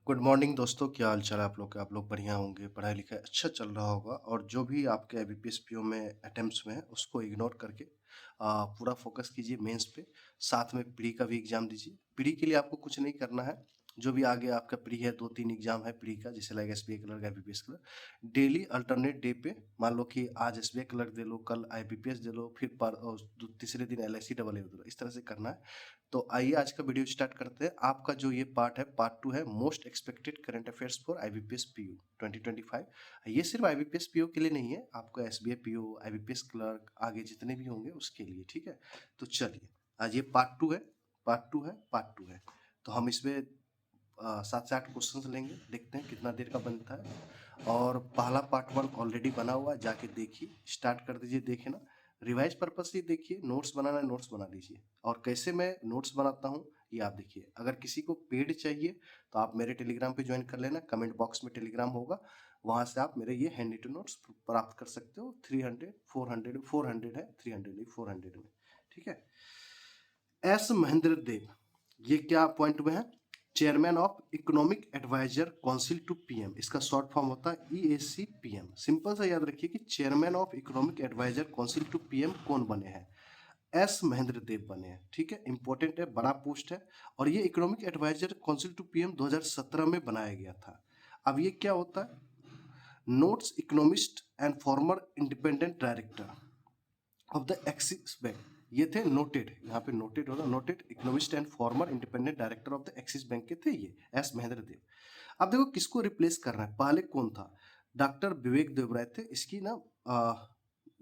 Good morning दोस्तों, क्या हाल चाल है आप लोग के? आप लोग बढ़िया होंगे, पढ़ाई लिखाई अच्छा चल रहा होगा और जो भी आपके आईबीपीएस पीओ में अटेम्प्ट्स में है उसको इग्नोर करके पूरा फोकस कीजिए मेंस पे। साथ में प्री का भी एग्जाम दीजिए। प्री के लिए आपको कुछ नहीं करना है। जो भी आगे आपका प्री है, 2-3 एग्जाम है प्री का, जैसे like SBI clerk, IBPS clerk. Daily alternate day पे मान लो कि आज एसबीआई क्लर्क दे लो, कल आईबीपीएस दे लो, फिर तीसरे दिन एलआईसी डबल ए दे लो। इस तरह से करना है। तो आइए आज का वीडियो स्टार्ट करते हैं। आपका जो ये पार्ट है, पार्ट 2 है, most expected current affairs for IBPS PU 2025। ये सिर्फ आईबीपीएस पीयू के लिए नहीं है, आपका एसबीआई पीयू, आईबीपीएस क्लर्क, आगे जितने भी होंगे उसके लिए, ठीक है। तो चलिए, आज ये पार्ट 2 है, पार्ट 2 है। तो हम इसमें 7 से 8 क्वेश्चंस लेंगे, देखते हैं कितना देर का बनता है। और पहला पार्ट 1 ऑलरेडी बना हुआ है, जाके देखिए, स्टार्ट कर दीजिए, देखे ना। रिवाइज पर्पज से देखिए, नोट्स बनाना है नोट्स बना लीजिए। और कैसे मैं नोट्स बनाता हूँ ये आप देखिए। अगर किसी को पेड चाहिए तो आप मेरे टेलीग्राम पे ज्वाइन कर लेना, कमेंट बॉक्स में टेलीग्राम होगा, वहां से आप मेरे ये हैंड रिटन नोट्स प्राप्त कर सकते हो। 300 400 है, 300 नहीं 400 में, ठीक है। एस महेंद्र देव, ये क्या पॉइंट में है? Chairman of economic advisor council to PM, इसका शॉर्ट फॉर्म होता है ईएसी पीएम। सिंपल सा याद रखिए कि chairman of economic advisor council to PM कौन बने हैं? एस महेंद्र देव बने हैं, ठीक है। इंपॉर्टेंट है, बड़ा पोस्ट है। और ये economic advisor council to PM 2017 में बनाया गया था। अब ये क्या होता है? Notes economist and farmer independent director of the axis bank, ये थे नोटेड, यहाँ पे नोटेड होगा, noted economist and farmer independent director of the axis bank के थे ये एस महेंद्र देव। अब देखो किसको रिप्लेस कर रहा है। पहले कौन था? डॉक्टर विवेक देवराय थे, इसकी ना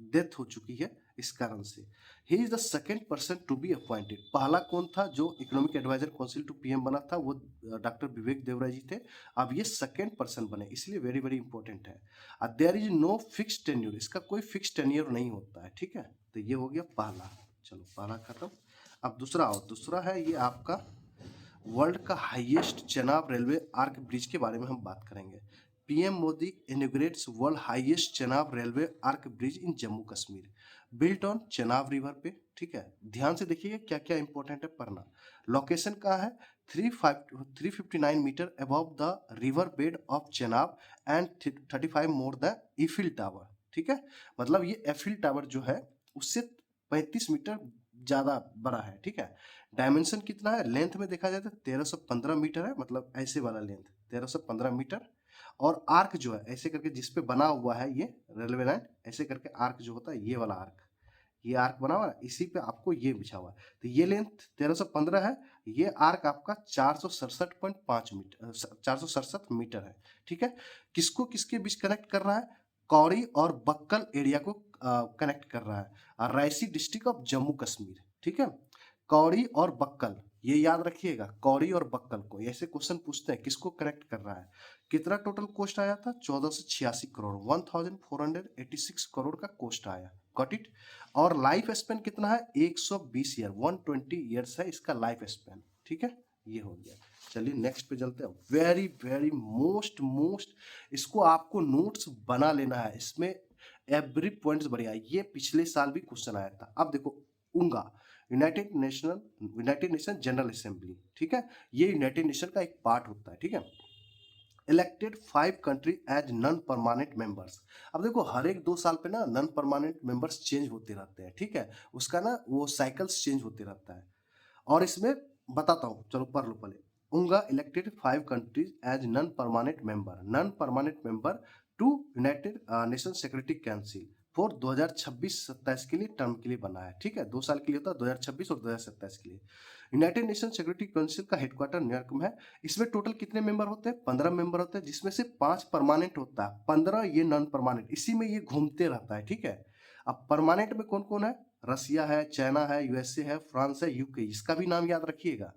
डेथ हो चुकी है इस कारण से। He is the second person to be appointed. पहला कौन था जो economic advisor council to PM बना था? वो डॉक्टर विवेक देवराय जी थे। अब ये सेकेंड पर्सन बने, इसलिए वेरी वेरी इंपॉर्टेंट है। There is no fix tenure, इसका कोई फिक्स टेन्योर नहीं होता है, ठीक है। तो ये हो गया पहला। चलो पहला खत्म। अब दूसरा आओ, दूसरा है ये आपका वर्ल्ड का highest Chenab railway arch bridge के बारे में हम बात करेंगे। PM Modi inaugurates world highest Chenab railway arch bridge in Jammu Kashmir, built on Chenab river पे, ठीक है। ध्यान से देखिए क्या क्या इंपॉर्टेंट है पढ़ना। लोकेशन कहाँ है? 359 metre above the river bed of Chenab and 35 more the Eiffel tower, ठीक है। मतलब ये एफिल टावर जो है उससे 35 मीटर ज्यादा बड़ा है, ठीक है। डायमेंशन कितना है? लेंथ में देखा जाए तो 1315 मीटर है, मतलब ऐसे वाला लेंथ 1315 मीटर। और आर्क जो है ऐसे करके जिसपे बना हुआ है ये रेलवे लाइन, ऐसे करके आर्क जो होता है, ये वाला आर्क, ये आर्क बना हुआ है, इसी पे आपको ये बिछा हुआ है। तो ये लेंथ 1315 है, ये आर्क आपका 467 मीटर है, ठीक है। किसको किसके बीच कनेक्ट कर रहा है? कौड़ी और बक्कल एरिया को कनेक्ट कर रहा है, और रायसी डिस्ट्रिक्ट ऑफ जम्मू कश्मीर, ठीक है। कौड़ी और बक्कल, ये याद रखिएगा, कौड़ी और बक्कल को ऐसे क्वेश्चन पूछते हैं, किसको कनेक्ट कर रहा है। कितना टोटल कॉस्ट आया था? 1486 करोड़, 1486 करोड़ का कॉस्ट आया। Got it. और लाइफ स्पेन कितना है? 120 ईयर, 120 ईयर्स है इसका लाइफ स्पेन, ठीक है। ये हो गया। चलिए नेक्स्ट पे चलते हैं। वेरी वेरी मोस्ट मोस्ट, इसको आपको नोट्स बना लेना है, इसमें एवरी पॉइंट्स बढ़िया है। ये पिछले साल भी क्वेश्चन आया था। अब देखो, उंगा, यूनाइटेड नेशन जनरल असेंबली, ठीक है। ये यूनाइटेड नेशन का एक पार्ट होता है, ठीक है। Elected 5 country as non permanent members. अब देखो हर एक 2 साल पे ना नॉन परमानेंट मेंबर्स चेंज होते रहते हैं, ठीक है। उसका ना वो साइकिल्स चेंज होते रहता है। और इसमें बताता हूँ, चलो पढ़ लो पहले। UNGA elected 5 countries as non permanent member to United Nation Security Council for 2026-27 के लिए टर्म के लिए बना है, ठीक है। 2 साल के लिए होता है, 2026 और 2027 के लिए। यूनाइटेड नेशन सिक्योरिटी काउंसिल का हेडक्वार्टर न्यूयॉर्क में है। इसमें टोटल कितने मेंबर होते हैं? 15 मेंबर होते हैं, जिसमें से 5 परमानेंट होता है, 15 ये नॉन परमानेंट, इसी में ये घूमते रहता है, ठीक है। अब परमानेंट में कौन कौन है? रसिया है, चाइना है, यूएसए है, फ्रांस है, यूके, इसका भी नाम याद रखिएगा।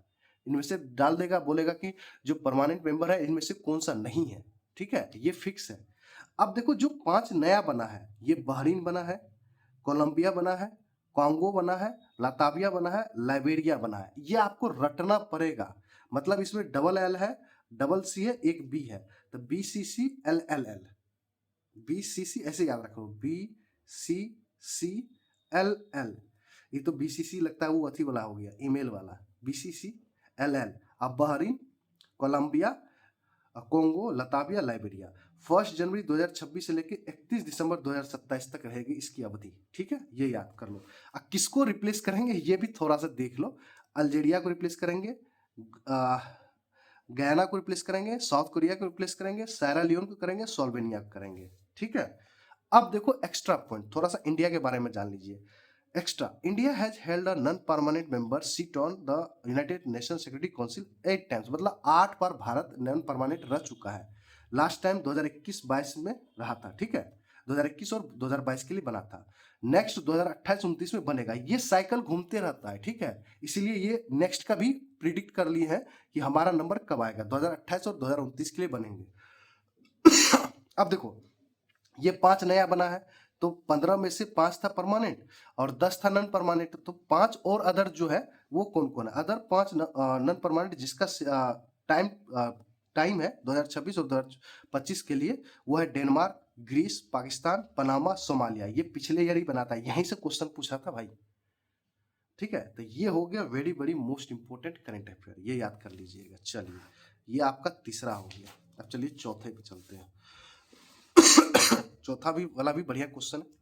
इनमें से डाल देगा, बोलेगा कि जो परमानेंट मेंबर है इनमें से कौन सा नहीं है, ठीक है। ये फिक्स है। अब देखो जो 5 नया बना है, ये बहरीन बना है, कोलंबिया बना है, कॉन्गो बना है, लाताविया बना है, लाइबेरिया बना है। ये आपको रटना पड़ेगा। मतलब इसमें डबल एल है, डबल सी है, एक बी है, तो BCCLLL, BCC ऐसे याद रखो, BCCLL। ये तो BCC लगता है वो अथी वाला हो गया, ईमेल वाला, BCCLL। अब Bahrain, Colombia, Congo, Latvia, Liberia. 1 जनवरी 2026 से लेके 31 दिसंबर 2027 तक रहेगी इसकी अवधि। ठीक है, ये याद कर लो। अब किसको रिप्लेस करेंगे ये भी थोड़ा सा देख लो। अल्जीरिया को रिप्लेस करेंगे, गयाना को रिप्लेस करेंगे, साउथ कोरिया को रिप्लेस करेंगे, सायरा लियोन को करेंगे, सोल्वेनिया को करेंगे। ठीक है, अब देखो एक्स्ट्रा पॉइंट, थोड़ा सा इंडिया के बारे में जान लीजिए। Extra, India has held a non permanent member seat on the United Nation Security council 8 times, मतलब 8 बार भारत नॉन परमानेंट रह चुका है। लास्ट टाइम 2021-22 में रहा था। ठीक है, 2021 और 2022 के लिए बना था। नेक्स्ट 2028-29 में बनेगा। ये साइकिल घूमते रहता है। ठीक है, इसीलिए ये नेक्स्ट का भी प्रिडिक्ट कर लिए हैं कि हमारा नंबर कब आएगा, 2028 और 2029 के लिए बनेंगे। अब देखो ये 5 नया बना है, तो 15 में से 5 था परमानेंट और 10 था नॉन परमानेंट, तो 5 और अदर जो है वो कौन कौन है? अदर 5 नॉन परमानेंट जिसका टाइम टाइम है 2026 और 2025 के लिए, वो है Denmark, Greece, Pakistan, Panama, Somalia. ये पिछले ईयर ही बना था, यहीं से क्वेश्चन पूछा था भाई। ठीक है, तो ये हो गया very very most important current affair, ये याद कर लीजिएगा। चलिए, ये आपका तीसरा हो गया। अब चलिए चौथे पे चलते हैं। चौथा भी वाला भी बढ़िया क्वेश्चन है।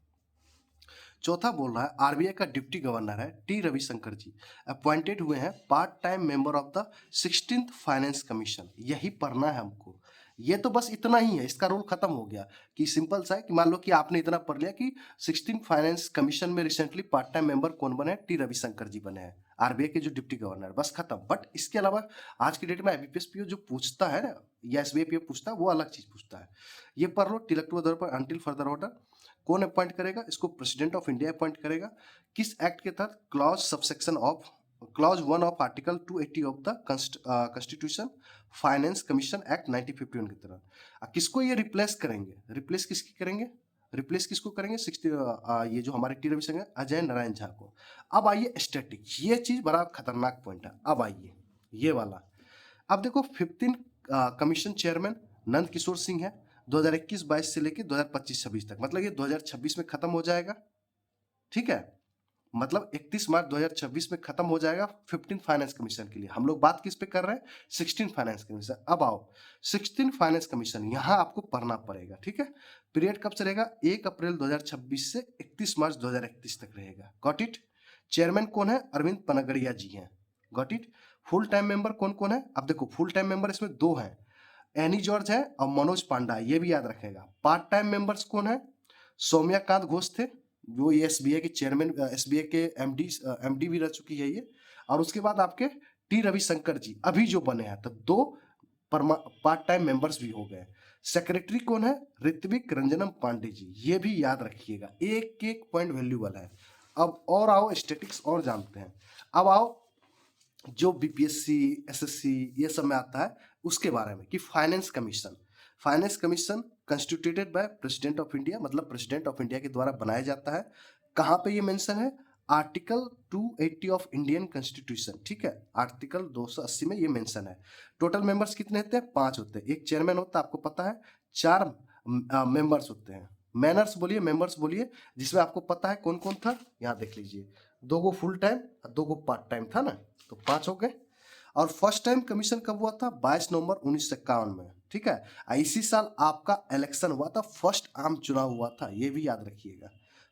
चौथा बोल रहा है आरबीआई का डिप्टी गवर्नर है टी रविशंकर जी, अपॉइंटेड हुए हैं part time member of the 16th finance commission. यही पढ़ना है हमको। ये तो बस इतना ही है, इसका रोल खत्म हो गया। कि सिंपल सा है कि मान लो कि आपने इतना पढ़ लिया कि 16th फाइनेंस कमीशन में रिसेंटली पार्ट टाइम मेंबर कौन बने हैं? टी रविशंकर जी बने हैं, आरबीआई के जो डिप्टी गवर्नर, बस खत्म। बट इसके अलावा आज की डेट में आईबीपीएस पीओ जो पूछता है ना, या एसबीआई पीओ पूछता है, वो अलग चीज पूछता है। ये पढ़ लो, तिलक टू पर अंटिल फर्दर ऑर्डर। कौन अपॉइंट करेगा इसको? प्रेसिडेंट ऑफ इंडिया अपॉइंट करेगा। किस एक्ट के तहत? Clause subsection of clause 1 of article 280 of the constitution finance commission act 1951 की तरह। किसको ये रिप्लेस करेंगे? रिप्लेस किसकी करेंगे? रिप्लेस किसको करेंगे? 60 ये जो हमारे टी रविशंकर, अजय नारायण झा को। अब आइए स्टैटिक, ये चीज बड़ा खतरनाक पॉइंट है। अब आइए ये वाला। अब देखो 15 कमीशन चेयरमैन नंद किशोर सिंह है, 2021-22 से लेके 2025-26 तक, मतलब ये 2026 में खत्म हो जाएगा। ठीक है, मतलब 31 मार्च 2026 में खत्म हो जाएगा 15 फाइनेंस कमीशन के लिए। हम लोग बात किस पे कर रहे हैं? 16 फाइनेंस कमीशन। अब आओ 16 फाइनेंस कमीशन, यहां आपको पढ़ना पड़ेगा। ठीक है, पीरियड कब से रहेगा? 1 अप्रैल 2026 से 31 मार्च 2031 तक रहेगा। Got it? चेयरमैन कौन है? अरविंद पनगड़िया जी हैं। Got it? Full time member कौन कौन है? अब देखो फुल टाइम मेंबर इसमें 2 हैं, एनी जॉर्ज है और मनोज पांडा, ये भी याद रखेगा। पार्ट टाइम मेंबर्स कौन है? सौम्याकांत घोष थे, जो ये एसबीआई के चेयरमैन, एसबीआई के एमडी भी रह चुकी है ये। और उसके बाद आपके टी रविशंकर जी अभी जो बने हैं, तो 2 पार्ट टाइम मेंबर्स भी हो गए। सेक्रेटरी कौन है? ऋत्विक रंजनम पांडे जी, ये भी याद रखिएगा, एक एक पॉइंट वैल्यूबल है। अब और आओ स्टेटिक्स और जानते हैं। अब आओ जो बीपीएससी, एसएससी ये सब में आता है उसके बारे में, कि finance commission. Finance commission constituted by president of India, मतलब प्रेसिडेंट ऑफ इंडिया के द्वारा बनाया जाता है। कहाँ पे ये मेंशन है? Article 280 of Indian constitution. ठीक है, आर्टिकल 280 में ये मेंशन है। टोटल मेंबर्स कितने होते हैं? 5 होते हैं। एक चेयरमैन होता है, आपको पता है। 4 मेंबर्स होते हैं। मैनर्स बोलिए, मेंबर्स बोलिए, जिसमें आपको पता है कौन कौन था। यहाँ देख लीजिए, 2 गो फुल टाइम और 2 गो पार्ट टाइम था ना, तो 5 हो गए। और फर्स्ट टाइम कमीशन कब हुआ था? 22 नवंबर 1951 में। ठीक है, इसी साल आपका इलेक्शन हुआ था, फर्स्ट आम चुनाव हुआ था, ये भी याद रखिएगा।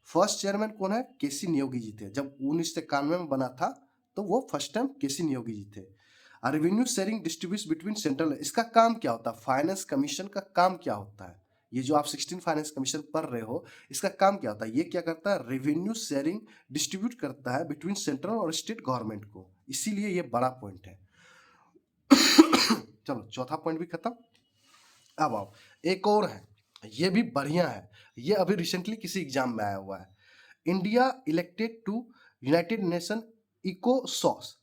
फर्स्ट चेयरमैन कौन है? केसी नियोगी जी थे। जब 1991 में बना था तो वो फर्स्ट टाइम केसी नियोगी जी थे। Revenue sharing distribute between central, इसका काम क्या होता है? फाइनेंस कमीशन का काम क्या होता है? ये जो आप 16 फाइनेंस कमीशन पढ़ रहे हो, इसका काम क्या होता है? ये क्या करता है? रेवेन्यू शेयरिंग डिस्ट्रीब्यूट करता है बिटवीन सेंट्रल और स्टेट गवर्नमेंट को, इसीलिए ये बड़ा पॉइंट है। चलो चौथा पॉइंट भी खत्म। अब आओ एक और है, ये भी बढ़िया है, ये अभी रिसेंटली किसी एग्जाम में आया हुआ है। India elected to United Nation ECOSOC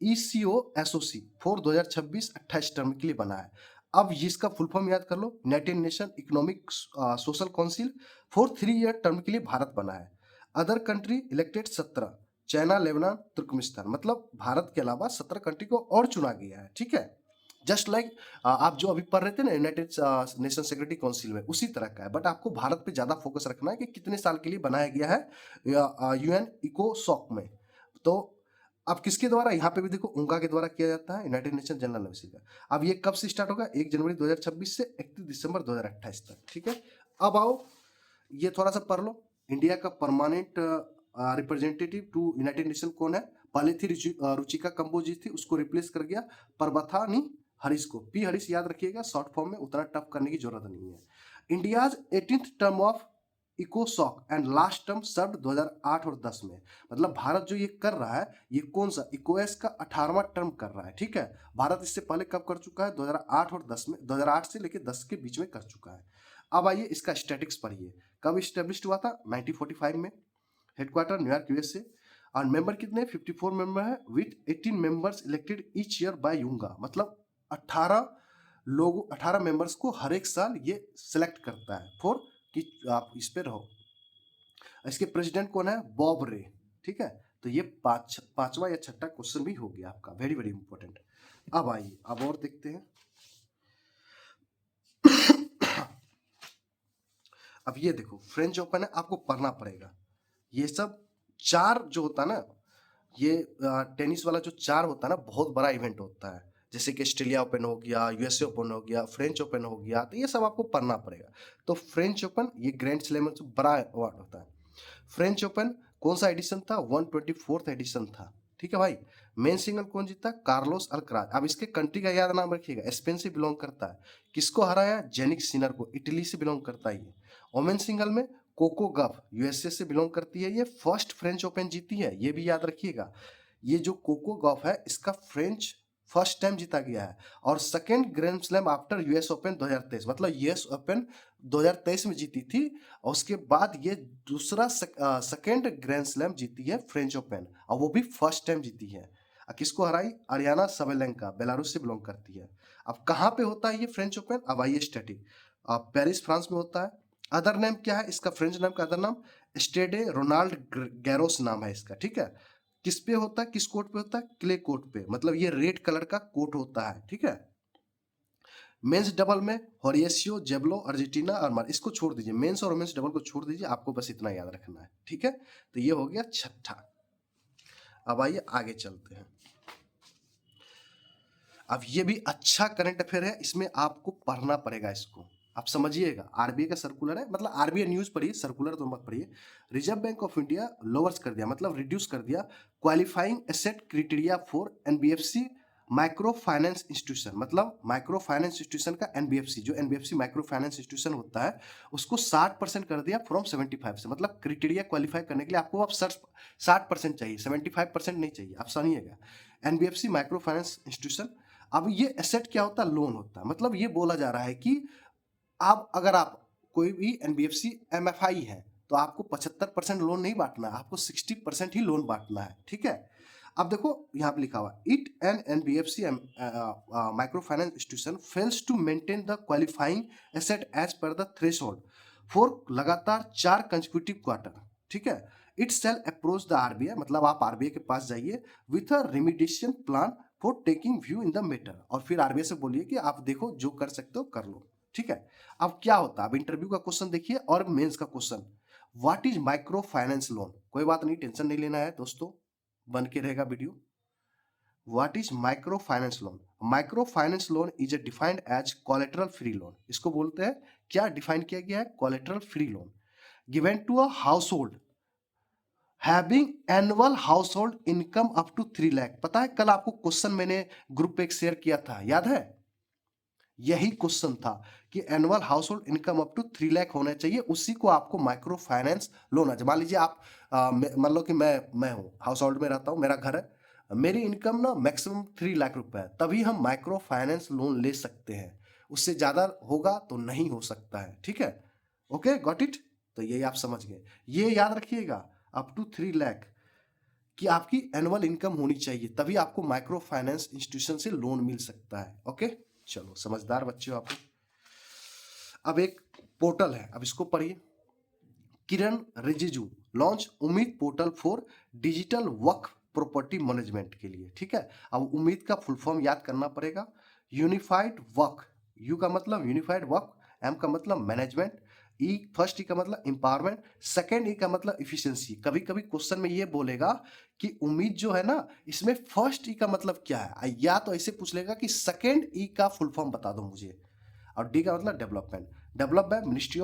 E C O S O C for 2026-28 term के लिए बना है। अब इसका फुल फॉर्म याद कर लो, United Nation Economic Social Council for 3 year term के लिए भारत बना है। Other country elected 17, China, Lebanon, Turkmenistan, मतलब भारत के अलावा 17 कंट्री को और चुना गया है। ठीक है, जस्ट लाइक आप जो अभी पढ़ रहे थे ना यूनाइटेड नेशन सिक्योरिटी काउंसिल में, उसी तरह का है। बट आपको भारत पे ज्यादा फोकस रखना है कि कितने साल के लिए बनाया गया है यूएन इकोसॉक में। तो अब किसके द्वारा, यहाँ पे भी देखो उनका के द्वारा किया जाता है, यूनाइटेड नेशन जनरल एसेंबली का। अब ये कब से स्टार्ट होगा, 1 जनवरी 2026 से 31 दिसंबर 2028 तक, ठीक है। अब आओ ये थोड़ा सा पढ़ लो, इंडिया का permanent representative to United Nation कौन है। पहले थी रुचिका कंबोजी थी, उसको रिप्लेस कर गया परबथानी हरीश को। पी हरीश याद रखिएगा, शॉर्ट फॉर्म में उतना टफ करने की जरूरत नहीं है। इंडियाज 18th टर्म ऑफ इकोसॉक एंड लास्ट टर्म सर्व 2008 और 10 में। मतलब भारत जो ये कर रहा है, ये कौन सा इकोएस का 18वां टर्म कर रहा है, ठीक है। भारत इससे पहले कब कर चुका है, 2008 और 10 में, 2008 से लेकर 10 के बीच में कर चुका है। अब आइए इसका स्टैटिक्स पढ़िए। कब स्टेब्लिश हुआ था, 1945 में। Headquarter New York USA. और मेंबर कितने, 54 मेंबर है, with 18 members elected each year by UNGA. मतलब 18 मेंबर्स को हर एक साल ये सिलेक्ट करता है फॉर कि आप इस पे रहो। इसके प्रेसिडेंट कौन है, बॉब रे, ठीक है। तो ये पांचवा या छठा क्वेश्चन भी हो गया आपका, वेरी वेरी इंपॉर्टेंट। अब आइए अब और देखते हैं। अब ये देखो फ्रेंच ओपन है, आपको पढ़ना पड़ेगा। ये सब चार जो होता है ना, ये टेनिस वाला जो चार होता है ना, बहुत बड़ा इवेंट होता है। जैसे कि ऑस्ट्रेलिया ओपन हो गया, यूएसए ओपन हो गया, फ्रेंच ओपन हो गया, तो ये सब आपको पढ़ना पड़ेगा। तो फ्रेंच ओपन ये ग्रैंड स्लैम से बड़ा अवार्ड होता है। फ्रेंच ओपन कौन सा एडिशन था, 124th एडिशन था, ठीक है भाई। मेन सिंगल कौन जीता, कार्लोस अल्कराज। अब इसके कंट्री का याद नाम रखिएगा, स्पेन से बिलोंग करता है। किसको हराया, जेनिक सिनर को, इटली से बिलोंग करता है ये। वोमेन सिंगल में कोको गफ, यूएसए से बिलोंग करती है, ये फर्स्ट फ्रेंच ओपन जीती है, ये भी याद रखिएगा। ये जो कोको गॉफ है, इसका फ्रेंच फर्स्ट टाइम जीता गया है। और second grand slam after US open 2023, मतलब यूएस ओपन 2023 में जीती थी। और उसके बाद ये दूसरा सेकेंड ग्रैंड स्लैम जीती है फ्रेंच ओपन, और वो भी फर्स्ट टाइम जीती है। किसको हराई, अरियाना सबेलेंका, बेलारूस से बिलोंग करती है। अब कहाँ पे होता है ये फ्रेंच ओपन, अब आइए स्टैटिक, पेरिस फ्रांस में होता है। अदर नेम क्या है इसका, फ्रेंच नाम का अदर नाम स्टेडे रोनाल्ड गैरोस नाम है इसका, ठीक है। किस पे होता है, किस कोट पे होता है, क्ले कोट पे, मतलब ये रेड कलर का कोट होता है, ठीक है। मेंस डबल में होरिएसियो, जेबलो, अर्जेंटीना और मार, इसको छोड़ दीजिए, मेंस और वुमेन्स डबल को छोड़ दीजिए, आपको बस इतना याद रखना है, ठीक है। तो ये हो गया छठा। अब आइए आगे चलते हैं। अब ये भी अच्छा करंट अफेयर है, इसमें आपको पढ़ना पड़ेगा, इसको आप समझिएगा। आरबीआई का सर्कुलर है, मतलब आरबीआई न्यूज पढ़िए, सर्कुलर तो मत पढ़िए। Reserve bank of India lowers कर दिया, मतलब रिड्यूस कर दिया qualifying asset criteria for NBFC micro finance institution. मतलब माइक्रो फाइनेंस इंस्टीट्यूशन का एनबीएफसी, जो एनबीएफसी माइक्रो फाइनेंस इंस्टीट्यूशन होता है, उसको 60% कर दिया फ्रॉम 75 से। मतलब क्राइटेरिया क्वालिफाई करने के लिए आपको अब 60% चाहिए, 75% नहीं चाहिए, आप सुनिएगा। NBFC micro finance institution. अब ये एसेट क्या होता है, लोन होता है। मतलब ये बोला जा रहा है कि आप अगर आप कोई भी एनबीएफसी एमएफआई है, तो आपको 75% लोन नहीं बांटना है, आपको 60% ही लोन बांटना है, ठीक है। अब देखो यहाँ पे लिखा हुआ, it an NBFC micro finance institution fails to maintain the qualifying asset as per the threshold for लगातार 4 कंसेक्यूटिव क्वार्टर, ठीक है। It shall approach the RBI, मतलब आप आरबीआई के पास जाइए with a remediation plan for taking view in the matter, और फिर आरबीआई से बोलिए कि आप देखो जो कर सकते हो कर लो, ठीक है। अब क्या होता है, अब इंटरव्यू का क्वेश्चन देखिए और मेंस का question, what is micro finance loan. कोई बात नहीं, टेंशन नहीं लेना है दोस्तों, बन के रहेगा video. What is micro finance loan, micro finance loan is a defined as collateral free loan. इसको बोलते हैं, क्या डिफाइन किया गया है, collateral free loan given to a household having annual household income up to 3 lakh. पता है कल आपको क्वेश्चन मैंने ग्रुप पे एक शेयर किया था, याद है, यही क्वेश्चन था कि annual household income up to 3 lakh होना चाहिए, उसी को आपको माइक्रो फाइनेंस लोन है। मान लीजिए आप मान लो कि मैं हूँ, हाउस होल्ड में रहता हूँ, मेरा घर है, मेरी इनकम ना मैक्सिमम 3 लाख रुपए है, तभी हम माइक्रो फाइनेंस लोन ले सकते हैं। उससे ज्यादा होगा तो नहीं हो सकता है, ठीक है। Okay got it. तो ये आप समझ गए, ये याद रखिएगा, अप टू 3 लाख कि आपकी एनुअल इनकम होनी चाहिए, तभी आपको माइक्रो फाइनेंस इंस्टीट्यूशन से लोन मिल सकता है। ओके चलो, समझदार बच्चे हो आप। अब एक पोर्टल है, अब इसको पढ़िए। किरण रिजिजू लॉन्च उम्मीद portal for digital Waqf property management के लिए, ठीक है। अब उम्मीद का फुल फॉर्म याद करना पड़ेगा, यूनिफाइड वक्फ, यू का मतलब यूनिफाइड वक्फ, एम का मतलब मैनेजमेंट, ई, फर्स्ट ई का मतलब एम्पावरमेंट, सेकंड ई का मतलब इफिशियंसी। कभी कभी क्वेश्चन में ये बोलेगा कि उम्मीद जो है ना, इसमें फर्स्ट ई का मतलब क्या है, या तो ऐसे पूछ लेगा कि सेकंड ई का फुल फॉर्म बता दो मुझे। और डी का मतलब development, develop by ministry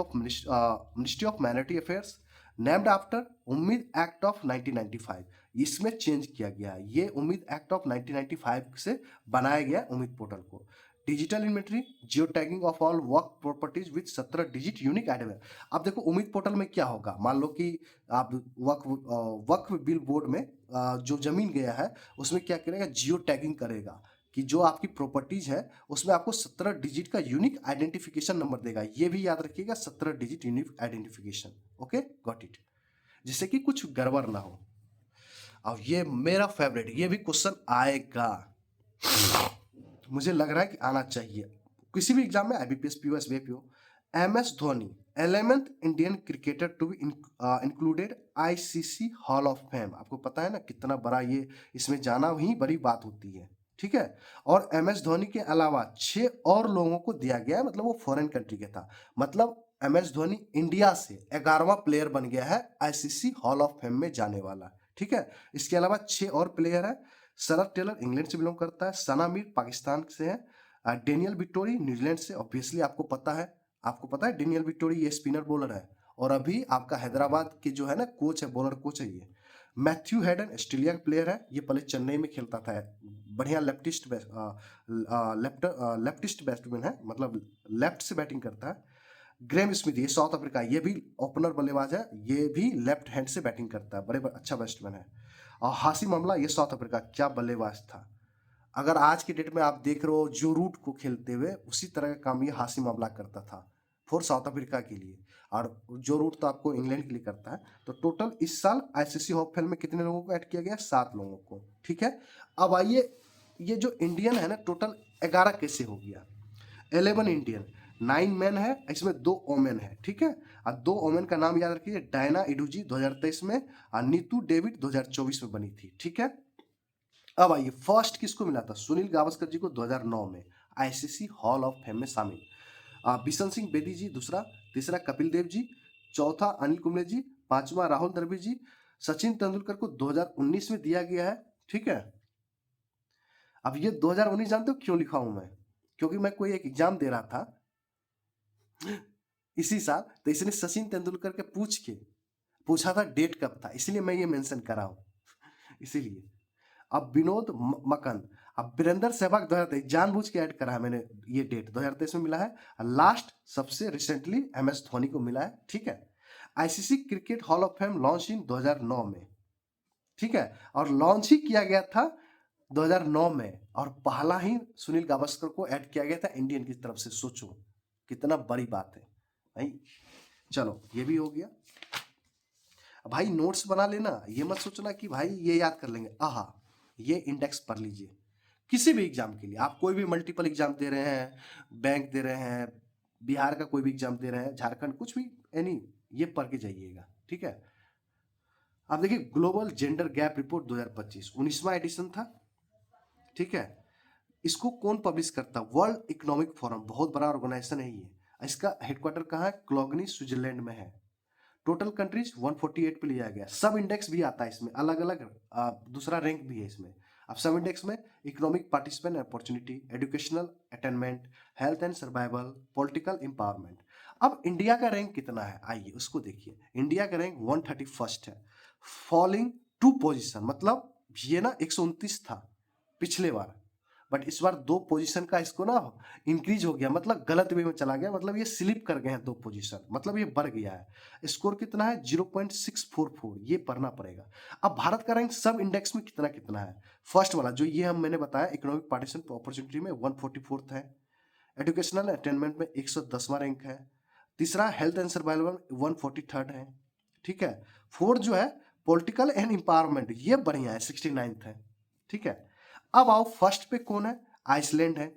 of minority affairs, named after उम्मीद एक्ट ऑफ 1995। इसमें चेंज किया गया है, ये उम्मीद एक्ट ऑफ 1995 से बनाया गया उम्मीद पोर्टल को। Digital inventory, geo tagging of all work properties with 17 digit unique identifier. अब देखो उम्मीद पोर्टल में क्या होगा, मान लो कि आप वक्फ बिल बोर्ड में जो जमीन गया है उसमें क्या करेगा, जियो टैगिंग करेगा कि जो आपकी प्रॉपर्टीज है उसमें आपको 17 डिजिट का यूनिक आइडेंटिफिकेशन नंबर देगा। ये भी याद रखिएगा, 17 digit unique identification. Okay, got it, जिससे कि कुछ गड़बड़ ना हो। अब ये मेरा फेवरेट, ये भी क्वेश्चन आएगा, मुझे लग रहा है कि आना चाहिए किसी भी एग्जाम में, IBPS PO, SBI PO. MS Dhoni 11th Indian cricketer to be included ICC hall of fame. आपको पता है ना कितना बड़ा ये, इसमें जाना ही बड़ी बात होती है, ठीक है। और एमएस धोनी के अलावा 6 और लोगों को दिया गया है, मतलब वो फॉरेन कंट्री के था। मतलब एमएस धोनी इंडिया से 11वां प्लेयर बन गया है आईसीसी हॉल ऑफ फेम में जाने वाला, ठीक है। इसके अलावा 6 और प्लेयर है। शरद टेलर इंग्लैंड से बिलोंग करता है, सना मीर पाकिस्तान से है, डेनियल विक्टोरी न्यूजीलैंड से, ऑब्वियसली आपको पता है, आपको पता है डेनियल विक्टोरी ये स्पिनर बॉलर है, और अभी आपका हैदराबाद के जो है ना कोच है, बॉलर कोच है ये। मैथ्यू हेडन ऑस्ट्रेलिया का प्लेयर है, ये पहले चेन्नई में खेलता था, बढ़िया लेफ्टिस्ट बैट्समैन है, मतलब लेफ्ट से बैटिंग करता है। ग्रेम स्मिथ ये साउथ अफ्रीका, ये भी ओपनर बल्लेबाज है, ये भी लेफ्ट हैंड से बैटिंग करता है, बड़े अच्छा बैट्समैन है। और हासिम अमला ये साउथ अफ्रीका, क्या बल्लेबाज था। अगर आज की डेट में आप देख रहे हो जो रूट को खेलते हुए, उसी तरह का काम ये हासिम अमला करता था फॉर साउथ अफ्रीका के लिए, और जो रूट तो आपको इंग्लैंड के लिए करता है। तो टोटल इस साल आईसीसी हॉप फेल में कितने लोगों को ऐड किया गया, 7 लोगों को, ठीक है। अब आइए, ये जो इंडियन है ना, टोटल 11 कैसे हो गया, 11 इंडियन, 9 मैन है, इसमें 2 ओमेन है, ठीक है। और 2 ओमेन का नाम याद रखिए, डायना इडूजी 2023 में, और नीतू डेविड 2024 में बनी थी, ठीक है। अब आइए, फर्स्ट किसको मिला था, सुनील गावस्कर जी को 2009 में आईसीसी हॉल ऑफ फेम में शामिल। बिशन सिंह बेदी जी दूसरा, तीसरा कपिल देव जी, चौथा अनिल कुंबले जी, पांचवा राहुल द्रविड़ जी। सचिन तेंदुलकर को 2019 में दिया गया है, ठीक है। अब ये 2019 जानते हो क्यों लिखा हूं मैं, क्योंकि मैं कोई एक एग्जाम दे रहा था इसी साल, तो इसने सचिन तेंदुलकर के पूछा था डेट कब था, इसलिए मैं ये मेंशन कर रहा हूं, इसीलिए। अब विनोद मकन, अब वीरेंद्र सहवाग 2023, जानबूझ के ऐड करा है मैंने, ये डेट 2023 में मिला है। लास्ट सबसे रिसेंटली एमएस धोनी को मिला है, ठीक है। ICC cricket hall of fame launch in 2009 में, ठीक है, और लॉन्च ही किया गया था 2009 में, और पहला ही सुनील गावस्कर को ऐड किया गया था इंडियन की तरफ से। सोचो कितना बड़ी बात है भाई। चलो ये भी हो गया। भाई नोट्स बना लेना, ये मत सोचना कि भाई ये याद कर लेंगे, आहा, ये इंडेक्स पढ़ लीजिए किसी भी एग्जाम के लिए। आप कोई भी मल्टीपल एग्जाम दे रहे हैं, बैंक दे रहे हैं, बिहार का कोई भी एग्जाम दे रहे हैं, झारखंड, कुछ भी, एनी, ये पढ़ के जाइएगा, ठीक है। अब देखिए, ग्लोबल जेंडर गैप रिपोर्ट 2025 19वां एडिशन था, ठीक है। इसको कौन पब्लिश करता, वर्ल्ड इकोनॉमिक फोरम, बहुत बड़ा ऑर्गेनाइजेशन है ये। इसका हेडक्वार्टर कहाँ है, क्लोगनी स्विट्जरलैंड में है। टोटल कंट्रीज 148 पे लिया गया। सब इंडेक्स भी आता है इसमें, अलग अलग दूसरा रैंक भी है इसमें। अब सब इंडेक्स में economic participant opportunity, educational attainment, health and survival, political empowerment. अब इंडिया का रैंक कितना है, आइए उसको देखिए। इंडिया का रैंक 131 है, फॉलिंग 2 पोजिशन, मतलब ये ना 129 था पिछले बार, बट इस बार 2 पोजीशन का इसको ना इंक्रीज हो गया, मतलब गलत वे में चला गया, मतलब ये स्लिप कर गए हैं 2 पोजीशन, मतलब ये बढ़ गया है। स्कोर कितना है, 0.644, ये पढ़ना पड़ेगा। अब भारत का रैंक सब इंडेक्स में कितना कितना है, फर्स्ट वाला जो ये हम मैंने बताया इकोनॉमिक पार्टीशन अपॉर्चुनिटी में 144 है, एजुकेशनल अटेनमेंट में 110वां रैंक है, तीसरा हेल्थ एंड सर्वाइवल 143 है, ठीक है। फोर्थ जो है पॉलिटिकल एंड एम्पावरमेंट, ये बढ़िया है, 69 है, ठीक है। अब आओ फर्स्ट पे कौन है, आइसलैंड है,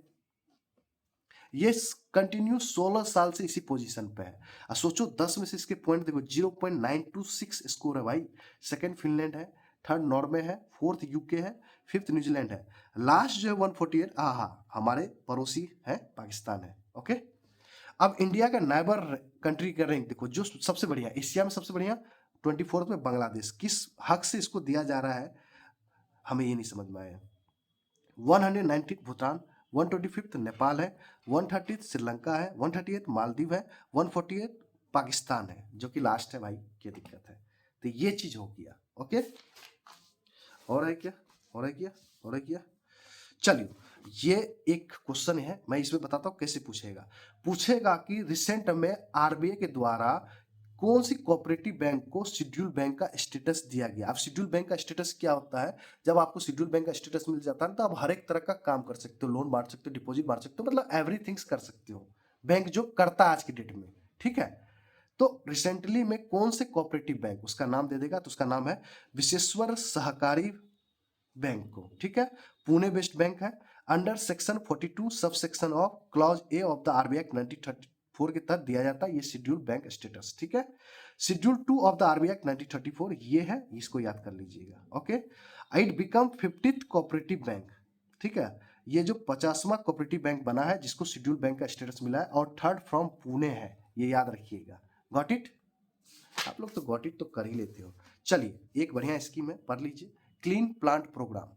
ये कंटिन्यू 16 साल से इसी पोजीशन पे है। और सोचो 10 में से इसके पॉइंट देखो, 0.926 स्कोर है भाई। सेकंड फिनलैंड है, थर्ड नॉर्वे है, फोर्थ यूके है, फिफ्थ न्यूजीलैंड है, लास्ट जो है 148, हाँ हमारे पड़ोसी है पाकिस्तान है, ओके। अब इंडिया का नाइबर कंट्री का रैंक देखो, जो सबसे बढ़िया एशिया में सबसे बढ़िया 24th में बांग्लादेश, किस हक से इसको दिया जा रहा है हमें ये नहीं समझ में आया। 119 भूटान, 125 नेपाल है, 130 श्रीलंका है, 138 मालदीव है, 148 पाकिस्तान है, जो कि लास्ट है भाई, क्या दिक्कत है। तो ये चीज हो गया। ओके, और है क्या, और है क्या, और है क्या, चलिए ये एक क्वेश्चन है, मैं इसमें बताता हूँ कैसे पूछेगा। पूछेगा कि रिसेंट में आरबीआई के द्वारा कौन सी कोऑपरेटिव बैंक को शेड्यूल बैंक का स्टेटस दिया गया। अब शेड्यूल बैंक का स्टेटस क्या होता है, जब आपको शेड्यूल बैंक का स्टेटस मिल जाता है तो आप हर एक तरह का काम कर सकते हो, लोन बांट सकते हो, डिपॉजिट बांट सकते हो, मतलब एवरीथिंग्स कर सकते हो, बैंक जो करता है आज की डेट में। ठीक है, तो रिसेंटली में कौन से कोऑपरेटिव बैंक उसका नाम दे देगा, तो उसका नाम है विशेश्वर सहकारी बैंक को। ठीक है, पुणे बेस्ड बैंक है, under section 42 sub section of clause A of the RBI act 1934 के तहत दिया जाता है ये शेड्यूल बैंक स्टेटस। ठीक है, schedule 2 of the RBI act 1934 ये है, इसको याद कर लीजिएगा। Okay, it become 50th cooperative bank. ठीक है, ये जो 50वां कोऑपरेटिव बैंक बना है जिसको शेड्यूल बैंक का स्टेटस मिला है, और थर्ड फ्रॉम पुणे है, ये याद रखिएगा। गॉट इट, आप लोग तो गॉट इट तो कर ही लेते हो। चलिए एक बढ़िया स्कीम है, पढ़ लीजिए, clean plant programme.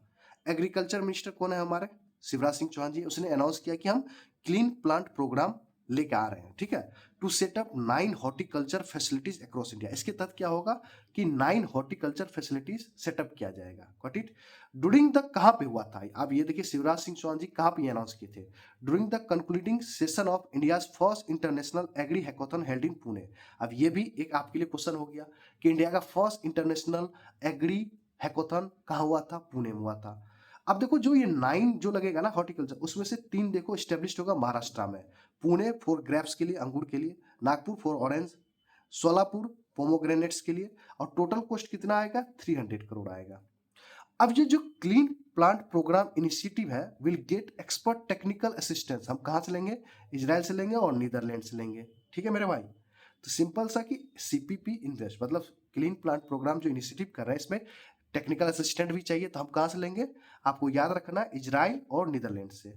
Agriculture minister कौन है हमारे, शिवराज सिंह चौहान जी, उसने अनाउंस किया कि हम क्लीन प्लांट प्रोग्राम लेके आ रहे हैं। ठीक है, to set up 9 horticulture facilities across India. इसके तहत क्या होगा कि 9 हॉर्टिकल्चर फैसिलिटीज सेटअप किया जाएगा। गॉट इट, ड्यूरिंग द कहां पे हुआ था, अब ये देखिए शिवराज सिंह चौहान जी कहां पे अनाउंस किए थे, during the concluding session of India's first international agri hackathon held in Pune. अब ये भी एक आपके लिए क्वेश्चन हो गया कि इंडिया का फर्स्ट इंटरनेशनल एग्री हैकाथन कहाँ हुआ था, पुणे में हुआ था। अब देखो जो ये 9 जो लगेगा ना हॉर्टिकल्चर, उसमें से 3 देखो स्टेब्लिश होगा महाराष्ट्र में, पुणे फॉर ग्रेप्स के लिए, अंगूर के लिए, नागपुर फॉर ऑरेंज, सोलापुर पोमोग्रेनेट्स के लिए, और टोटल कॉस्ट कितना आएगा 300 करोड़ आएगा। अब ये जो क्लीन प्लांट प्रोग्राम इनिशिएटिव है will get expert technical assistance, हम कहाँ से लेंगे, इजराइल से लेंगे और नीदरलैंड से लेंगे। ठीक है मेरे भाई, तो सिंपल सा कि सीपीपी इन्वेस्ट मतलब क्लीन प्लांट प्रोग्राम जो इनिशिएटिव कर रहे हैं इसमें टेक्निकल असिस्टेंट भी चाहिए, तो हम कहाँ से लेंगे, आपको याद रखना इजराइल और नीदरलैंड से।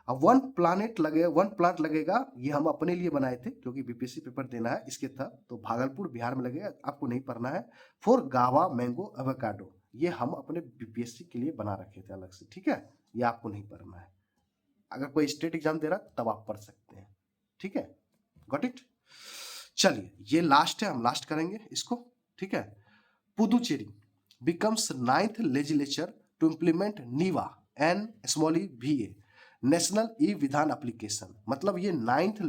अब 1 प्लांट लगेगा, ये हम अपने लिए बनाए थे क्योंकि बीपीएससी पेपर देना है इसके था, तो भागलपुर बिहार में लगेगा, आपको नहीं पढ़ना है। फॉर गावा मैंगो एवोकाडो, ये हम अपने बीपीएससी के लिए बना रखे थे अलग से। ठीक है, ये आपको नहीं पढ़ना है, अगर कोई स्टेट एग्जाम दे रहा तब आप पढ़ सकते हैं। ठीक है, गॉट इट। चलिए ये लास्ट है, हम लास्ट करेंगे इसको। ठीक है, Puducherry becomes 9th legislature to implement NEVA and small E VA national e विधान एप्लीकेशन। मतलब ये 9th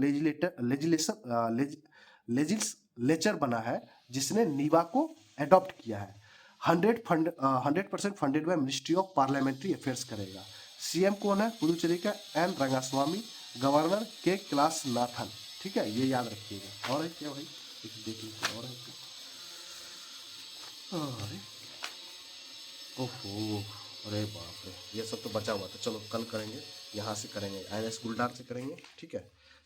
लेजिस्लेचर बना है जिसने नीवा को एडॉप्ट किया है। 100% funded by ministry of parliamentary affairs करेगा। सीएम कौन है पुदुचेरी का, एन रंगास्वामी, गवर्नर के क्लास नाथन। ठीक है, ये याद रखिएगा। और है क्या भाई, देख लीजिए और है क्या, अरे ओहो, अरे बाप रे, ये सब तो बचा हुआ था, चलो कल करेंगे, यहाँ से करेंगे, INS गुलदार से करेंगे। ठीक है,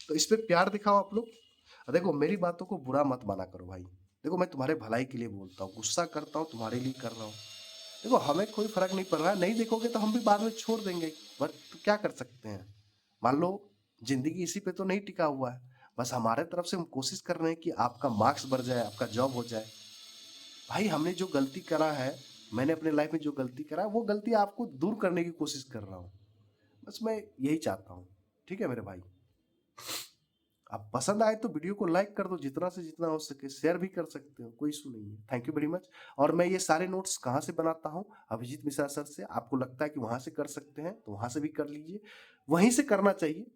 तो इस पे प्यार दिखाओ आप लोग। देखो मेरी बातों को बुरा मत माना करो भाई, देखो मैं तुम्हारे भलाई के लिए बोलता हूँ, गुस्सा करता हूँ तुम्हारे लिए कर रहा हूँ। देखो हमें कोई फर्क नहीं पड़ रहा है, नहीं देखोगे तो हम भी बाद में छोड़ देंगे, बट तो क्या कर सकते हैं। मान लो जिंदगी इसी पे तो नहीं टिका हुआ है, बस हमारे तरफ से हम कोशिश कर रहे हैं कि आपका मार्क्स बढ़ जाए, आपका जॉब हो जाए। भाई हमने जो गलती करा है, मैंने अपने लाइफ में जो गलती करा है वो गलती आपको दूर करने की कोशिश कर रहा हूँ, बस मैं यही चाहता हूँ। ठीक है मेरे भाई, आप पसंद आए तो वीडियो को लाइक कर दो, जितना से जितना हो सके शेयर भी कर सकते हो, कोई इशू नहीं है। Thank you very much. और मैं ये सारे नोट्स कहाँ से बनाता हूँ, अभिजीत मिश्रा सर से। आपको लगता है कि वहाँ से कर सकते हैं तो वहाँ से भी कर लीजिए, वहीं से करना चाहिए,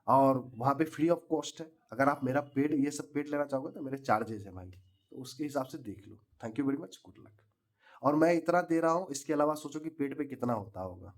और वहाँ पे फ्री ऑफ कॉस्ट है। अगर आप मेरा पेड ये सब पेड लेना चाहोगे तो मेरे चार्जेस है भाई, तो उसके हिसाब से देख लो। Thank you very much, good luck. और मैं इतना दे रहा हूँ, इसके अलावा सोचो कि पेड पे कितना होता होगा।